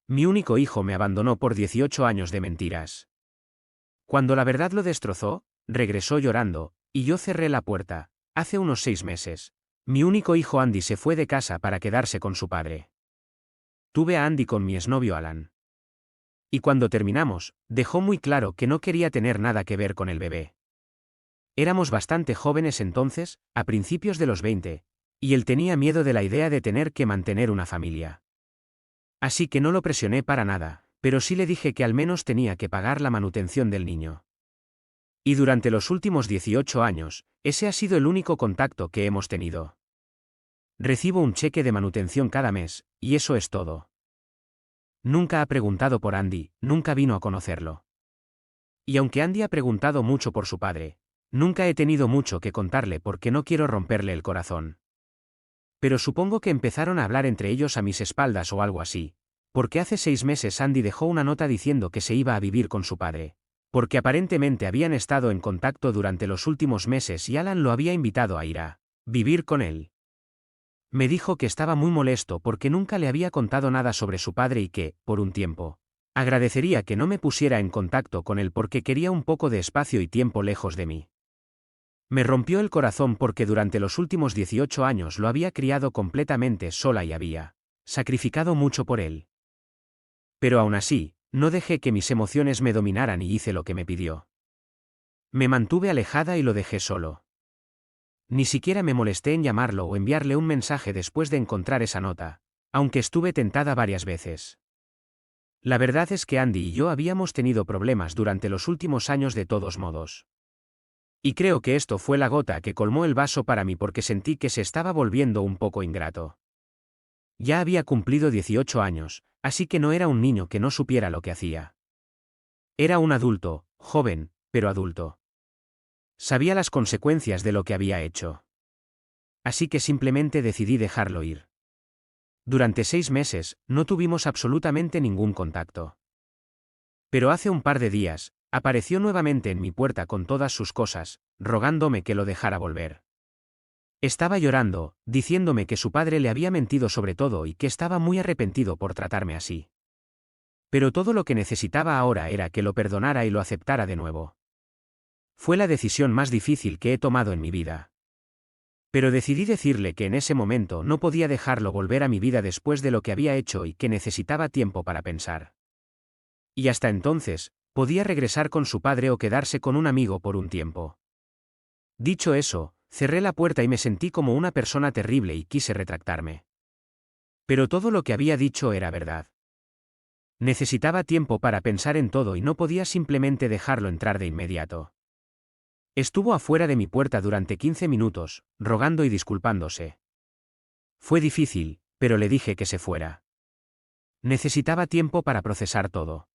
Mi único hijo me abandonó por 18 años de mentiras. Cuando la verdad lo destrozó, regresó llorando, y yo cerré la puerta. Hace unos 6 meses, mi único hijo Andy se fue de casa para quedarse con su padre. Tuve a Andy con mi exnovio Alan. Y cuando terminamos, dejó muy claro que no quería tener nada que ver con el bebé. Éramos bastante jóvenes entonces, a principios de los 20, y él tenía miedo de la idea de tener que mantener una familia. Así que no lo presioné para nada, pero sí le dije que al menos tenía que pagar la manutención del niño. Y durante los últimos 18 años, ese ha sido el único contacto que hemos tenido. Recibo un cheque de manutención cada mes, y eso es todo. Nunca ha preguntado por Andy, nunca vino a conocerlo. Y aunque Andy ha preguntado mucho por su padre, nunca he tenido mucho que contarle porque no quiero romperle el corazón. Pero supongo que empezaron a hablar entre ellos a mis espaldas o algo así, porque hace 6 meses Andy dejó una nota diciendo que se iba a vivir con su padre, porque aparentemente habían estado en contacto durante los últimos meses y Alan lo había invitado a ir a vivir con él. Me dijo que estaba muy molesto porque nunca le había contado nada sobre su padre y que, por un tiempo, agradecería que no me pusiera en contacto con él porque quería un poco de espacio y tiempo lejos de mí. Me rompió el corazón porque durante los últimos 18 años lo había criado completamente sola y había sacrificado mucho por él. Pero aún así, no dejé que mis emociones me dominaran y hice lo que me pidió. Me mantuve alejada y lo dejé solo. Ni siquiera me molesté en llamarlo o enviarle un mensaje después de encontrar esa nota, aunque estuve tentada varias veces. La verdad es que Andy y yo habíamos tenido problemas durante los últimos años de todos modos. Y creo que esto fue la gota que colmó el vaso para mí porque sentí que se estaba volviendo un poco ingrato. Ya había cumplido 18 años, así que no era un niño que no supiera lo que hacía. Era un adulto, joven, pero adulto. Sabía las consecuencias de lo que había hecho. Así que simplemente decidí dejarlo ir. Durante 6 meses, no tuvimos absolutamente ningún contacto. Pero hace un par de días, apareció nuevamente en mi puerta con todas sus cosas, rogándome que lo dejara volver. Estaba llorando, diciéndome que su padre le había mentido sobre todo y que estaba muy arrepentido por tratarme así. Pero todo lo que necesitaba ahora era que lo perdonara y lo aceptara de nuevo. Fue la decisión más difícil que he tomado en mi vida. Pero decidí decirle que en ese momento no podía dejarlo volver a mi vida después de lo que había hecho y que necesitaba tiempo para pensar. Y hasta entonces, podía regresar con su padre o quedarse con un amigo por un tiempo. Dicho eso, cerré la puerta y me sentí como una persona terrible y quise retractarme. Pero todo lo que había dicho era verdad. Necesitaba tiempo para pensar en todo y no podía simplemente dejarlo entrar de inmediato. Estuvo afuera de mi puerta durante 15 minutos, rogando y disculpándose. Fue difícil, pero le dije que se fuera. Necesitaba tiempo para procesar todo.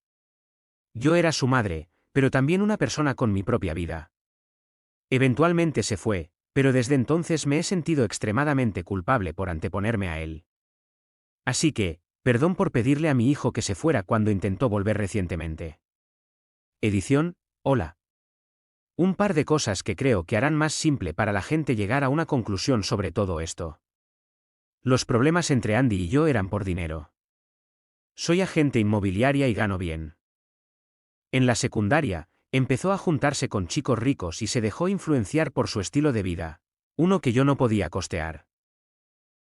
Yo era su madre, pero también una persona con mi propia vida. Eventualmente se fue, pero desde entonces me he sentido extremadamente culpable por anteponerme a él. Así que, perdón por pedirle a mi hijo que se fuera cuando intentó volver recientemente. Edición, hola. Un par de cosas que creo que harán más simple para la gente llegar a una conclusión sobre todo esto. Los problemas entre Andy y yo eran por dinero. Soy agente inmobiliaria y gano bien. En la secundaria, empezó a juntarse con chicos ricos y se dejó influenciar por su estilo de vida, uno que yo no podía costear.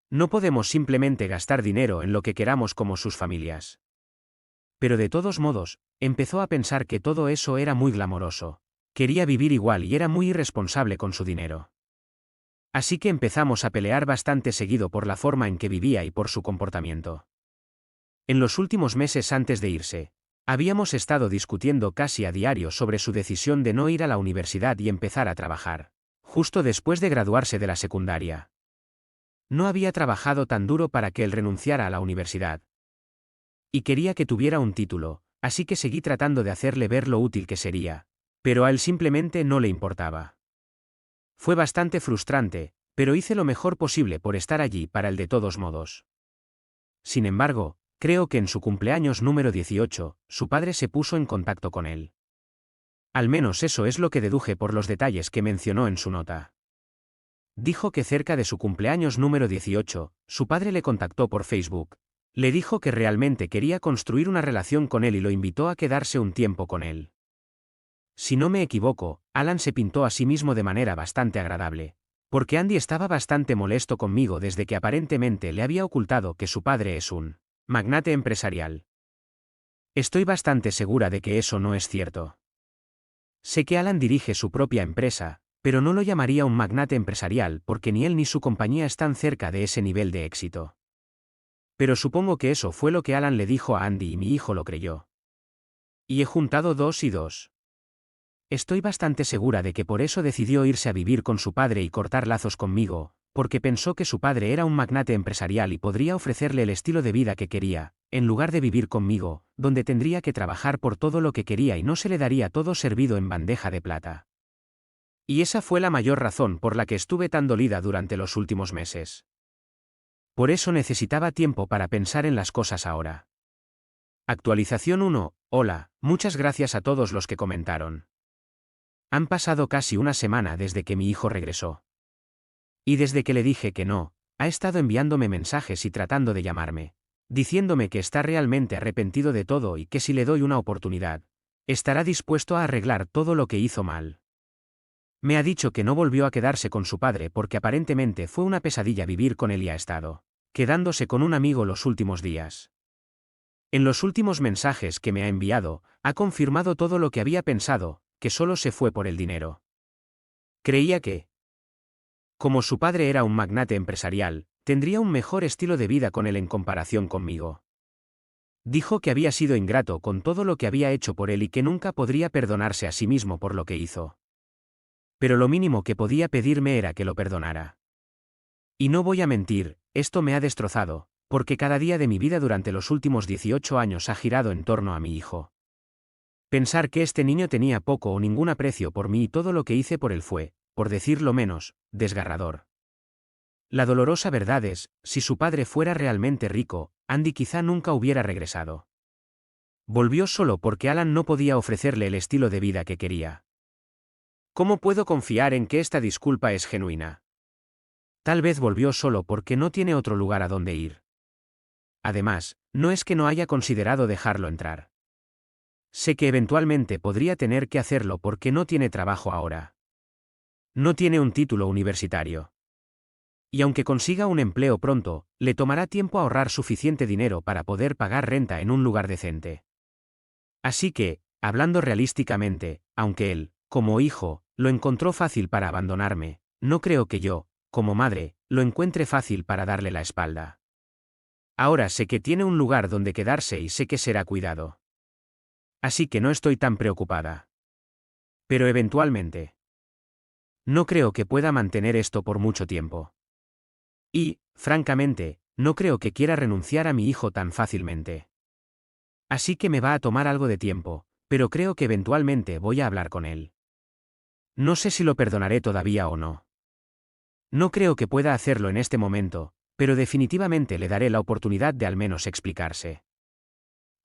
No podemos simplemente gastar dinero en lo que queramos como sus familias. Pero de todos modos, empezó a pensar que todo eso era muy glamoroso. Quería vivir igual y era muy irresponsable con su dinero. Así que empezamos a pelear bastante seguido por la forma en que vivía y por su comportamiento. En los últimos meses antes de irse, habíamos estado discutiendo casi a diario sobre su decisión de no ir a la universidad y empezar a trabajar, justo después de graduarse de la secundaria. No había trabajado tan duro para que él renunciara a la universidad. Y quería que tuviera un título, así que seguí tratando de hacerle ver lo útil que sería. Pero a él simplemente no le importaba. Fue bastante frustrante, pero hice lo mejor posible por estar allí para él de todos modos. Sin embargo, creo que en su cumpleaños número 18, su padre se puso en contacto con él. Al menos eso es lo que deduje por los detalles que mencionó en su nota. Dijo que cerca de su cumpleaños número 18, su padre le contactó por Facebook, Le dijo que realmente quería construir una relación con él y lo invitó a quedarse un tiempo con él. Si no me equivoco, Alan se pintó a sí mismo de manera bastante agradable, porque Andy estaba bastante molesto conmigo desde que aparentemente le había ocultado que su padre es un magnate empresarial. Estoy bastante segura de que eso no es cierto. Sé que Alan dirige su propia empresa, pero no lo llamaría un magnate empresarial porque ni él ni su compañía están cerca de ese nivel de éxito. Pero supongo que eso fue lo que Alan le dijo a Andy y mi hijo lo creyó. Y he juntado 2 y 2. Estoy bastante segura de que por eso decidió irse a vivir con su padre y cortar lazos conmigo, porque pensó que su padre era un magnate empresarial y podría ofrecerle el estilo de vida que quería, en lugar de vivir conmigo, donde tendría que trabajar por todo lo que quería y no se le daría todo servido en bandeja de plata. Y esa fue la mayor razón por la que estuve tan dolida durante los últimos meses. Por eso necesitaba tiempo para pensar en las cosas ahora. Actualización 1. Hola, muchas gracias a todos los que comentaron. Han pasado casi una semana desde que mi hijo regresó. Y desde que le dije que no, ha estado enviándome mensajes y tratando de llamarme, diciéndome que está realmente arrepentido de todo y que si le doy una oportunidad, estará dispuesto a arreglar todo lo que hizo mal. Me ha dicho que no volvió a quedarse con su padre porque aparentemente fue una pesadilla vivir con él y ha estado quedándose con un amigo los últimos días. En los últimos mensajes que me ha enviado, ha confirmado todo lo que había pensado, que solo se fue por el dinero. Creía que, como su padre era un magnate empresarial, tendría un mejor estilo de vida con él en comparación conmigo. Dijo que había sido ingrato con todo lo que había hecho por él y que nunca podría perdonarse a sí mismo por lo que hizo. Pero lo mínimo que podía pedirme era que lo perdonara. Y no voy a mentir, esto me ha destrozado, porque cada día de mi vida durante los últimos 18 años ha girado en torno a mi hijo. Pensar que este niño tenía poco o ningún aprecio por mí y todo lo que hice por él fue, por decirlo menos, desgarrador. La dolorosa verdad es, si su padre fuera realmente rico, Andy quizá nunca hubiera regresado. Volvió solo porque Alan no podía ofrecerle el estilo de vida que quería. ¿Cómo puedo confiar en que esta disculpa es genuina? Tal vez volvió solo porque no tiene otro lugar a donde ir. Además, no es que no haya considerado dejarlo entrar. Sé que eventualmente podría tener que hacerlo porque no tiene trabajo ahora. No tiene un título universitario. Y aunque consiga un empleo pronto, le tomará tiempo ahorrar suficiente dinero para poder pagar renta en un lugar decente. Así que, hablando realísticamente, aunque él, como hijo, lo encontró fácil para abandonarme, no creo que yo, como madre, lo encuentre fácil para darle la espalda. Ahora sé que tiene un lugar donde quedarse y sé que será cuidado. Así que no estoy tan preocupada. Pero eventualmente. No creo que pueda mantener esto por mucho tiempo. Y, francamente, no creo que quiera renunciar a mi hijo tan fácilmente. Así que me va a tomar algo de tiempo, pero creo que eventualmente voy a hablar con él. No sé si lo perdonaré todavía o no. No creo que pueda hacerlo en este momento, pero definitivamente le daré la oportunidad de al menos explicarse.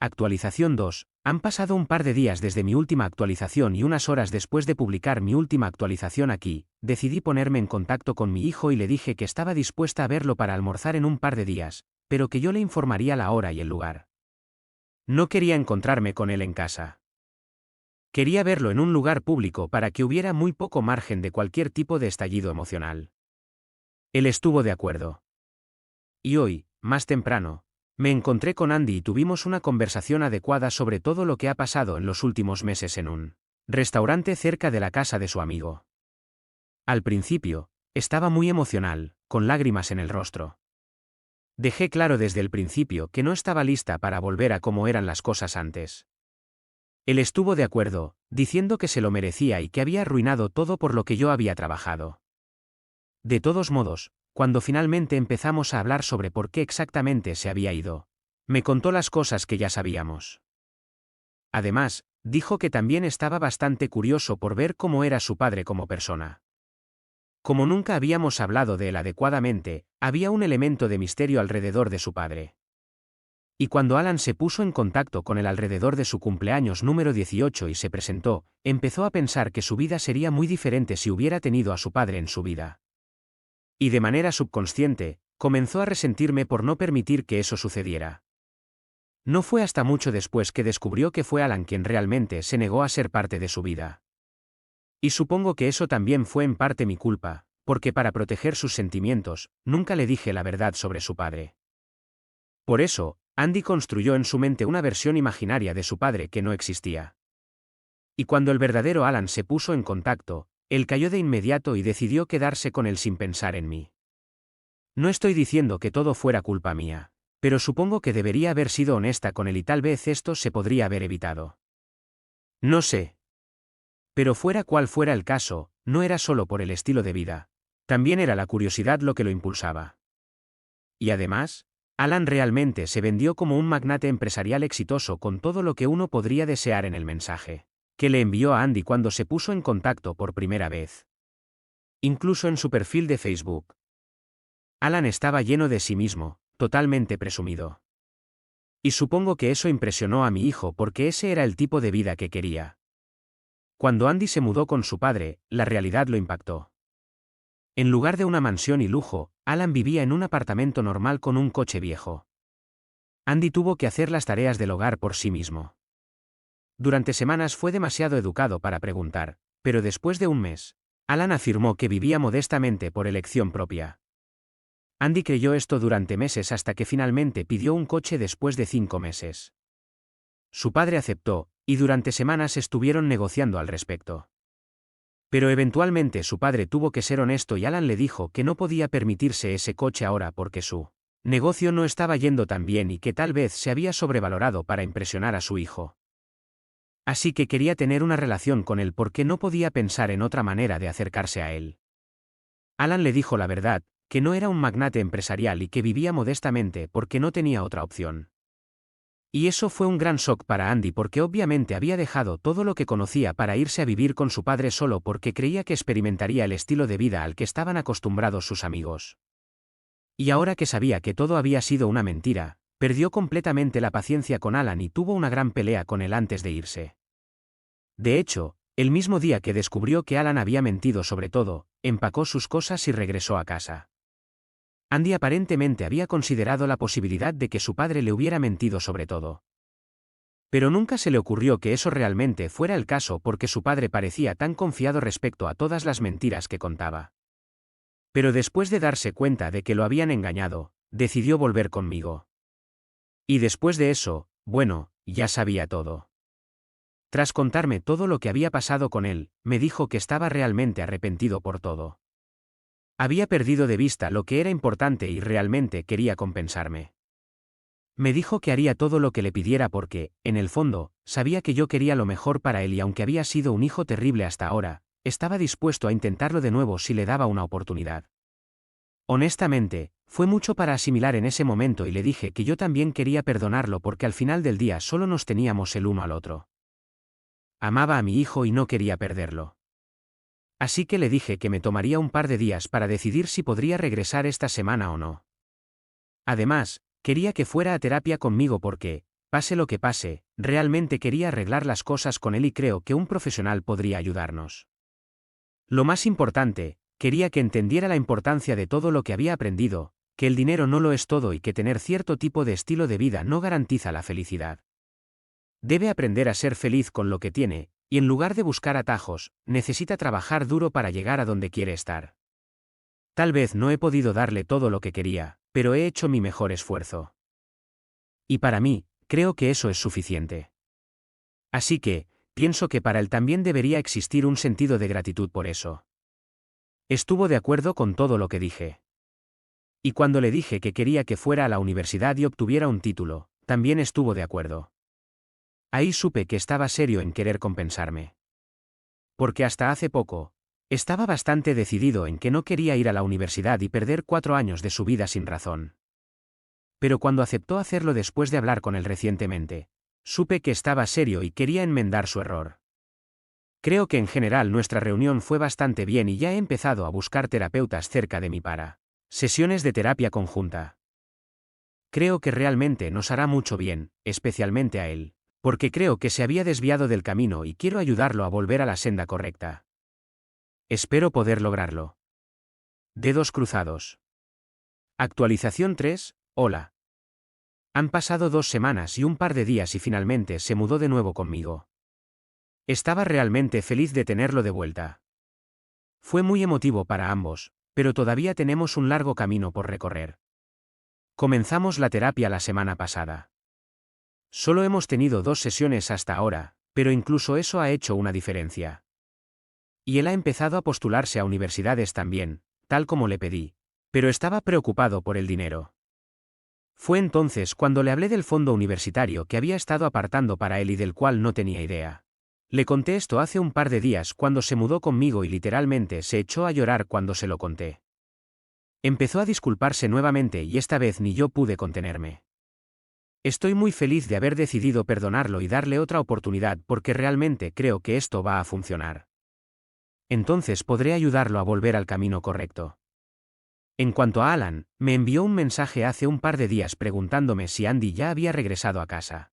Actualización 2. Han pasado un par de días desde mi última actualización y unas horas después de publicar mi última actualización aquí, decidí ponerme en contacto con mi hijo y le dije que estaba dispuesta a verlo para almorzar en un par de días, pero que yo le informaría la hora y el lugar. No quería encontrarme con él en casa. Quería verlo en un lugar público para que hubiera muy poco margen de cualquier tipo de estallido emocional. Él estuvo de acuerdo. Y hoy, más temprano, me encontré con Andy y tuvimos una conversación adecuada sobre todo lo que ha pasado en los últimos meses en un restaurante cerca de la casa de su amigo. Al principio, estaba muy emocional, con lágrimas en el rostro. Dejé claro desde el principio que no estaba lista para volver a como eran las cosas antes. Él estuvo de acuerdo, diciendo que se lo merecía y que había arruinado todo por lo que yo había trabajado. De todos modos, cuando finalmente empezamos a hablar sobre por qué exactamente se había ido, me contó las cosas que ya sabíamos. Además, dijo que también estaba bastante curioso por ver cómo era su padre como persona. Como nunca habíamos hablado de él adecuadamente, había un elemento de misterio alrededor de su padre. Y cuando Alan se puso en contacto con él alrededor de su cumpleaños número 18 y se presentó, empezó a pensar que su vida sería muy diferente si hubiera tenido a su padre en su vida. Y de manera subconsciente, comenzó a resentirme por no permitir que eso sucediera. No fue hasta mucho después que descubrió que fue Alan quien realmente se negó a ser parte de su vida. Y supongo que eso también fue en parte mi culpa, porque para proteger sus sentimientos, nunca le dije la verdad sobre su padre. Por eso, Andy construyó en su mente una versión imaginaria de su padre que no existía. Y cuando el verdadero Alan se puso en contacto, él cayó de inmediato y decidió quedarse con él sin pensar en mí. No estoy diciendo que todo fuera culpa mía, pero supongo que debería haber sido honesta con él y tal vez esto se podría haber evitado. No sé. Pero fuera cual fuera el caso, no era solo por el estilo de vida. También era la curiosidad lo que lo impulsaba. Y además, Alan realmente se vendió como un magnate empresarial exitoso con todo lo que uno podría desear en el mensaje que le envió a Andy cuando se puso en contacto por primera vez. Incluso en su perfil de Facebook. Alan estaba lleno de sí mismo, totalmente presumido. Y supongo que eso impresionó a mi hijo porque ese era el tipo de vida que quería. Cuando Andy se mudó con su padre, la realidad lo impactó. En lugar de una mansión y lujo, Alan vivía en un apartamento normal con un coche viejo. Andy tuvo que hacer las tareas del hogar por sí mismo. Durante semanas fue demasiado educado para preguntar, pero después de un mes, Alan afirmó que vivía modestamente por elección propia. Andy creyó esto durante meses hasta que finalmente pidió un coche después de 5 meses. Su padre aceptó, y durante semanas estuvieron negociando al respecto. Pero eventualmente su padre tuvo que ser honesto y Alan le dijo que no podía permitirse ese coche ahora porque su negocio no estaba yendo tan bien y que tal vez se había sobrevalorado para impresionar a su hijo. Así que quería tener una relación con él porque no podía pensar en otra manera de acercarse a él. Alan le dijo la verdad, que no era un magnate empresarial y que vivía modestamente porque no tenía otra opción. Y eso fue un gran shock para Andy porque obviamente había dejado todo lo que conocía para irse a vivir con su padre solo porque creía que experimentaría el estilo de vida al que estaban acostumbrados sus amigos. Y ahora que sabía que todo había sido una mentira, perdió completamente la paciencia con Alan y tuvo una gran pelea con él antes de irse. De hecho, el mismo día que descubrió que Alan había mentido sobre todo, empacó sus cosas y regresó a casa. Andy aparentemente había considerado la posibilidad de que su padre le hubiera mentido sobre todo. Pero nunca se le ocurrió que eso realmente fuera el caso porque su padre parecía tan confiado respecto a todas las mentiras que contaba. Pero después de darse cuenta de que lo habían engañado, decidió volver conmigo. Y después de eso, bueno, ya sabía todo. Tras contarme todo lo que había pasado con él, me dijo que estaba realmente arrepentido por todo. Había perdido de vista lo que era importante y realmente quería compensarme. Me dijo que haría todo lo que le pidiera porque, en el fondo, sabía que yo quería lo mejor para él y aunque había sido un hijo terrible hasta ahora, estaba dispuesto a intentarlo de nuevo si le daba una oportunidad. Honestamente, fue mucho para asimilar en ese momento y le dije que yo también quería perdonarlo porque al final del día solo nos teníamos el uno al otro. Amaba a mi hijo y no quería perderlo. Así que le dije que me tomaría un par de días para decidir si podría regresar esta semana o no. Además, quería que fuera a terapia conmigo porque, pase lo que pase, realmente quería arreglar las cosas con él y creo que un profesional podría ayudarnos. Lo más importante, quería que entendiera la importancia de todo lo que había aprendido, que el dinero no lo es todo y que tener cierto tipo de estilo de vida no garantiza la felicidad. Debe aprender a ser feliz con lo que tiene, y en lugar de buscar atajos, necesita trabajar duro para llegar a donde quiere estar. Tal vez no he podido darle todo lo que quería, pero he hecho mi mejor esfuerzo. Y para mí, creo que eso es suficiente. Así que, pienso que para él también debería existir un sentido de gratitud por eso. Estuvo de acuerdo con todo lo que dije. Y cuando le dije que quería que fuera a la universidad y obtuviera un título, también estuvo de acuerdo. Ahí supe que estaba serio en querer compensarme. Porque hasta hace poco, estaba bastante decidido en que no quería ir a la universidad y perder 4 años de su vida sin razón. Pero cuando aceptó hacerlo después de hablar con él recientemente, supe que estaba serio y quería enmendar su error. Creo que en general nuestra reunión fue bastante bien y ya he empezado a buscar terapeutas cerca de mí para sesiones de terapia conjunta. Creo que realmente nos hará mucho bien, especialmente a él, porque creo que se había desviado del camino y quiero ayudarlo a volver a la senda correcta. Espero poder lograrlo. Dedos cruzados. Actualización 3, hola. Han pasado 2 semanas y un par de días y finalmente se mudó de nuevo conmigo. Estaba realmente feliz de tenerlo de vuelta. Fue muy emotivo para ambos, pero todavía tenemos un largo camino por recorrer. Comenzamos la terapia la semana pasada. Solo hemos tenido 2 sesiones hasta ahora, pero incluso eso ha hecho una diferencia. Y él ha empezado a postularse a universidades también, tal como le pedí, pero estaba preocupado por el dinero. Fue entonces cuando le hablé del fondo universitario que había estado apartando para él y del cual no tenía idea. Le conté esto hace un par de días cuando se mudó conmigo y literalmente se echó a llorar cuando se lo conté. Empezó a disculparse nuevamente y esta vez ni yo pude contenerme. Estoy muy feliz de haber decidido perdonarlo y darle otra oportunidad porque realmente creo que esto va a funcionar. Entonces podré ayudarlo a volver al camino correcto. En cuanto a Alan, me envió un mensaje hace un par de días preguntándome si Andy ya había regresado a casa.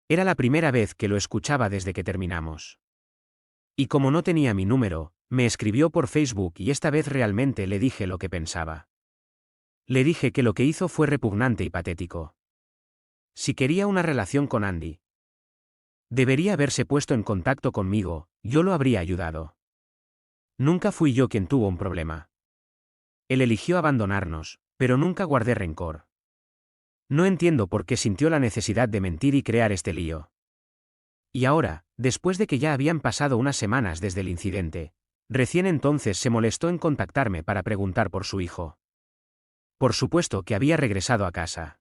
Era la primera vez que lo escuchaba desde que terminamos. Y como no tenía mi número, me escribió por Facebook y esta vez realmente le dije lo que pensaba. Le dije que lo que hizo fue repugnante y patético. Si quería una relación con Andy, debería haberse puesto en contacto conmigo, yo lo habría ayudado. Nunca fui yo quien tuvo un problema. Él eligió abandonarnos, pero nunca guardé rencor. No entiendo por qué sintió la necesidad de mentir y crear este lío. Y ahora, después de que ya habían pasado unas semanas desde el incidente, recién entonces se molestó en contactarme para preguntar por su hijo. Por supuesto que había regresado a casa.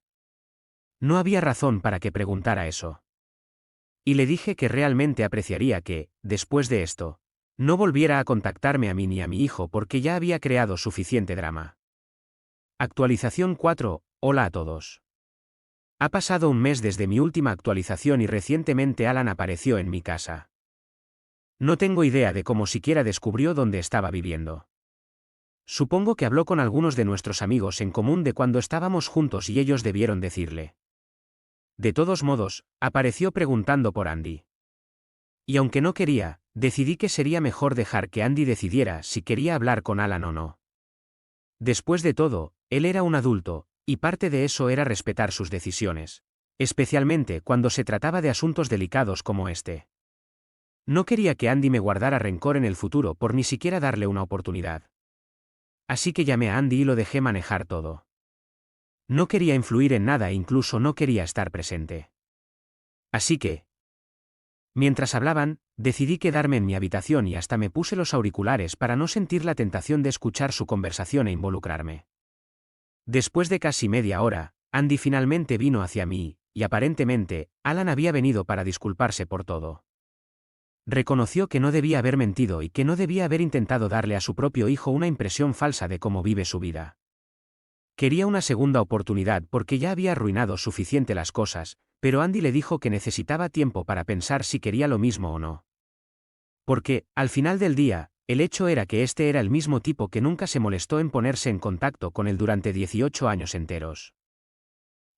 No había razón para que preguntara eso. Y le dije que realmente apreciaría que, después de esto, no volviera a contactarme a mí ni a mi hijo porque ya había creado suficiente drama. Actualización 4, hola a todos. Ha pasado un mes desde mi última actualización y recientemente Alan apareció en mi casa. No tengo idea de cómo siquiera descubrió dónde estaba viviendo. Supongo que habló con algunos de nuestros amigos en común de cuando estábamos juntos y ellos debieron decirle. De todos modos, apareció preguntando por Andy. Y aunque no quería, decidí que sería mejor dejar que Andy decidiera si quería hablar con Alan o no. Después de todo, él era un adulto, y parte de eso era respetar sus decisiones, especialmente cuando se trataba de asuntos delicados como este. No quería que Andy me guardara rencor en el futuro por ni siquiera darle una oportunidad. Así que llamé a Andy y lo dejé manejar todo. No quería influir en nada e incluso no quería estar presente. Así que, mientras hablaban, decidí quedarme en mi habitación y hasta me puse los auriculares para no sentir la tentación de escuchar su conversación e involucrarme. Después de casi media hora, Andy finalmente vino hacia mí, y aparentemente, Alan había venido para disculparse por todo. Reconoció que no debía haber mentido y que no debía haber intentado darle a su propio hijo una impresión falsa de cómo vive su vida. Quería una segunda oportunidad porque ya había arruinado suficiente las cosas, pero Andy le dijo que necesitaba tiempo para pensar si quería lo mismo o no. Porque, al final del día, el hecho era que este era el mismo tipo que nunca se molestó en ponerse en contacto con él durante 18 años enteros.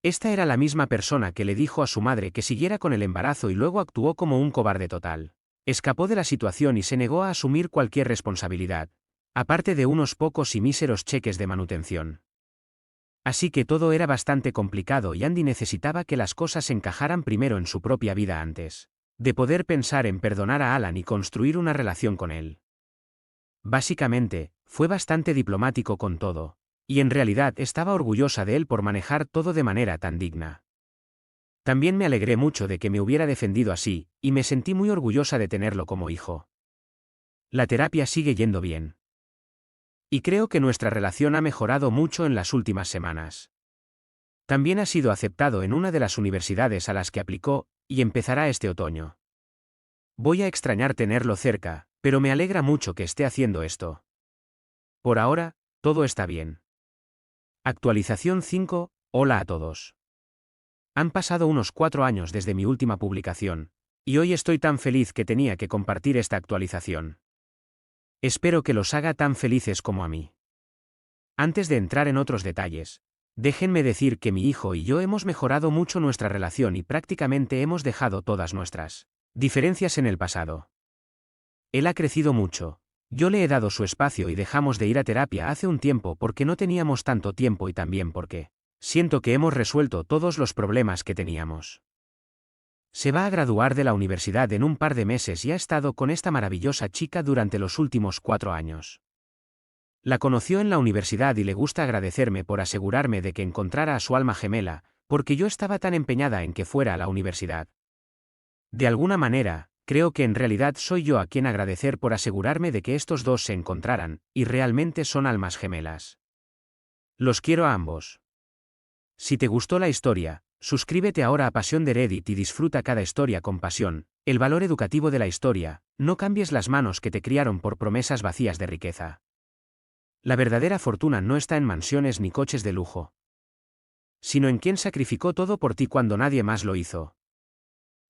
Esta era la misma persona que le dijo a su madre que siguiera con el embarazo y luego actuó como un cobarde total. Escapó de la situación y se negó a asumir cualquier responsabilidad, aparte de unos pocos y míseros cheques de manutención. Así que todo era bastante complicado y Andy necesitaba que las cosas encajaran primero en su propia vida antes de poder pensar en perdonar a Alan y construir una relación con él. Básicamente, fue bastante diplomático con todo, y en realidad estaba orgullosa de él por manejar todo de manera tan digna. También me alegré mucho de que me hubiera defendido así, y me sentí muy orgullosa de tenerlo como hijo. La terapia sigue yendo bien. Y creo que nuestra relación ha mejorado mucho en las últimas semanas. También ha sido aceptado en una de las universidades a las que aplicó, y empezará este otoño. Voy a extrañar tenerlo cerca, pero me alegra mucho que esté haciendo esto. Por ahora, todo está bien. Actualización 5, hola a todos. Han pasado unos 4 años desde mi última publicación, y hoy estoy tan feliz que tenía que compartir esta actualización. Espero que los haga tan felices como a mí. Antes de entrar en otros detalles, déjenme decir que mi hijo y yo hemos mejorado mucho nuestra relación y prácticamente hemos dejado todas nuestras diferencias en el pasado. Él ha crecido mucho, Yo le he dado su espacio y dejamos de ir a terapia hace un tiempo porque no teníamos tanto tiempo y también porque siento que hemos resuelto todos los problemas que teníamos. Se va a graduar de la universidad en un par de meses y ha estado con esta maravillosa chica durante los últimos 4 años. La conoció en la universidad y le gusta agradecerme por asegurarme de que encontrara a su alma gemela, porque yo estaba tan empeñada en que fuera a la universidad. De alguna manera, creo que en realidad soy yo a quien agradecer por asegurarme de que estos dos se encontraran, y realmente son almas gemelas. Los quiero a ambos. Si te gustó la historia, suscríbete ahora a Pasión de Reddit y disfruta cada historia con pasión. El valor educativo de la historia: no cambies las manos que te criaron por promesas vacías de riqueza. La verdadera fortuna no está en mansiones ni coches de lujo, sino en quien sacrificó todo por ti cuando nadie más lo hizo.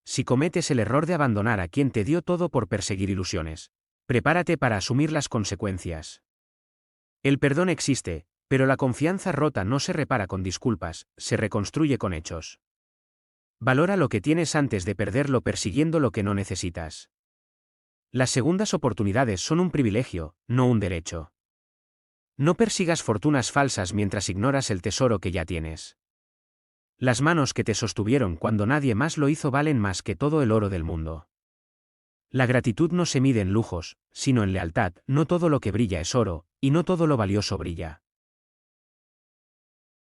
Si cometes el error de abandonar a quien te dio todo por perseguir ilusiones, prepárate para asumir las consecuencias. El perdón existe, pero la confianza rota no se repara con disculpas, se reconstruye con hechos. Valora lo que tienes antes de perderlo persiguiendo lo que no necesitas. Las segundas oportunidades son un privilegio, no un derecho. No persigas fortunas falsas mientras ignoras el tesoro que ya tienes. Las manos que te sostuvieron cuando nadie más lo hizo valen más que todo el oro del mundo. La gratitud no se mide en lujos, sino en lealtad. No todo lo que brilla es oro, y no todo lo valioso brilla.